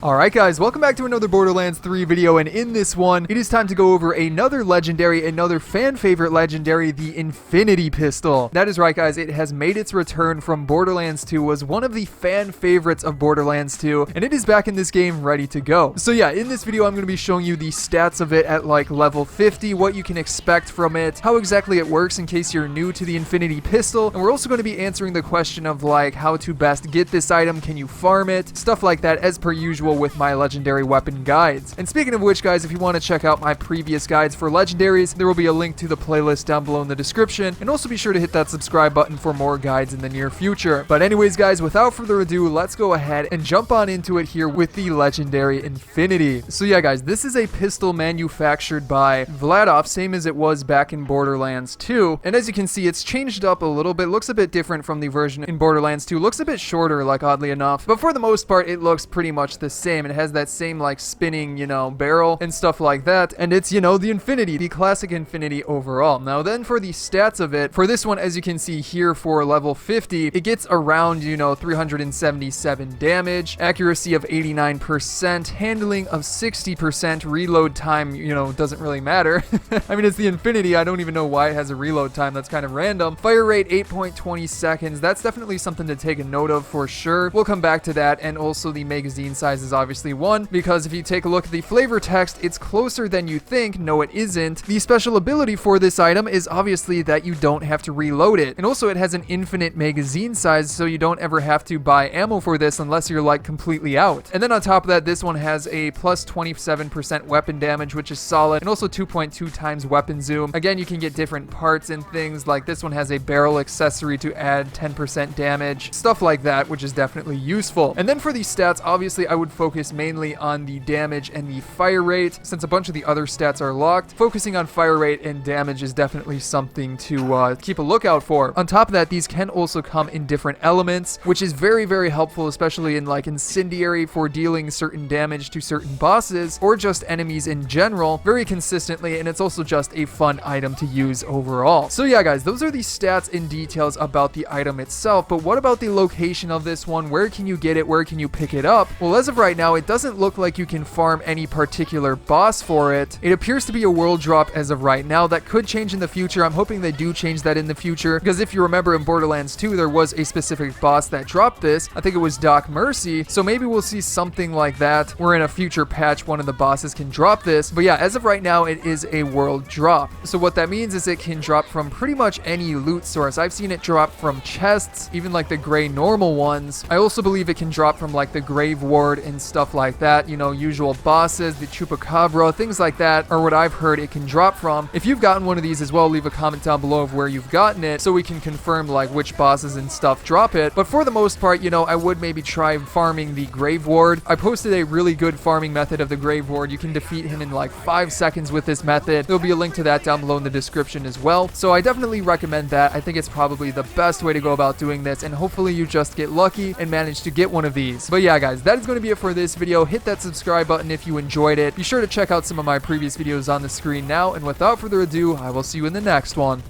Alright guys, welcome back to another Borderlands 3 video, and in this one, it is time to go over another legendary, another fan favorite legendary, the Infinity Pistol. That is right guys, it has made its return from Borderlands 2, was one of the fan favorites of Borderlands 2, and it is back in this game ready to go. So yeah, in this video I'm going to be showing you the stats of it at like level 50, what you can expect from it, how exactly it works in case you're new to the Infinity Pistol, and we're also going to be answering the question of like how to best get this item, can you farm it, stuff like that as per usual with my legendary weapon guides. And speaking of which guys, if you want to check out my previous guides for legendaries, there will be a link to the playlist down below in the description, and also be sure to hit that subscribe button for more guides in the near future. But anyways guys, without further ado, let's go ahead and jump on into it here with the legendary Infinity. So yeah guys, this is a pistol manufactured by Vladof, same as it was back in Borderlands 2, and as you can see it's changed up a little bit, looks a bit different from the version in Borderlands 2, looks a bit shorter like oddly enough, but for the most part it looks pretty much the same. It has that same like spinning, barrel and stuff like that, and it's, the Infinity, the classic Infinity overall. Now then for the stats of it, for this one, as you can see here for level 50, it gets around, 377 damage, accuracy of 89%, handling of 60%, reload time, doesn't really matter. I mean, it's the Infinity, I don't even know why it has a reload time, that's kind of random. Fire rate 8.20 seconds, that's definitely something to take a note of for sure. We'll come back to that, and also the magazine size is obviously one, because if you take a look at the flavor text, it's closer than you think. No, it isn't. The special ability for this item is obviously that you don't have to reload it, and also it has an infinite magazine size, so you don't ever have to buy ammo for this unless you're like completely out. And then on top of that, this one has a plus 27% weapon damage, which is solid, and also 2.2 times weapon zoom. Again, you can get different parts and things, like this one has a barrel accessory to add 10% damage, stuff like that, which is definitely useful. And then for the stats, obviously I would focus mainly on the damage and the fire rate, since a bunch of the other stats are locked. Focusing on fire rate and damage is definitely something to keep a lookout for. On top of that, these can also come in different elements, which is very, very helpful, especially in like incendiary for dealing certain damage to certain bosses, or just enemies in general, very consistently, and it's also just a fun item to use overall. So yeah guys, those are the stats and details about the item itself, but what about the location of this one? Where can you get it? Where can you pick it up? Well, as of right now, it doesn't look like you can farm any particular boss for it. It appears to be a world drop as of right now. That could change in the future. I'm hoping they do change that in the future, because if you remember in Borderlands 2, there was a specific boss that dropped this. I think it was Doc Mercy, so maybe we'll see something like that, where in a future patch, one of the bosses can drop this. But yeah, as of right now, it is a world drop. So what that means is it can drop from pretty much any loot source. I've seen it drop from chests, even like the gray normal ones. I also believe it can drop from like the Graveward and stuff like that, usual bosses, the Chupacabra, things like that are what I've heard it can drop from. If you've gotten one of these as well, leave a comment down below of where you've gotten it, so we can confirm like which bosses and stuff drop it. But for the most part, I would maybe try farming the Graveward. I posted a really good farming method of the Graveward. You can defeat him in like 5 seconds with this method. There'll be a link to that down below in the description as well. So I definitely recommend that. I think it's probably the best way to go about doing this, and hopefully you just get lucky and manage to get one of these. But yeah guys, that is going to be it for this video. Hit that subscribe button if you enjoyed it. Be sure to check out some of my previous videos on the screen now, and without further ado, I will see you in the next one.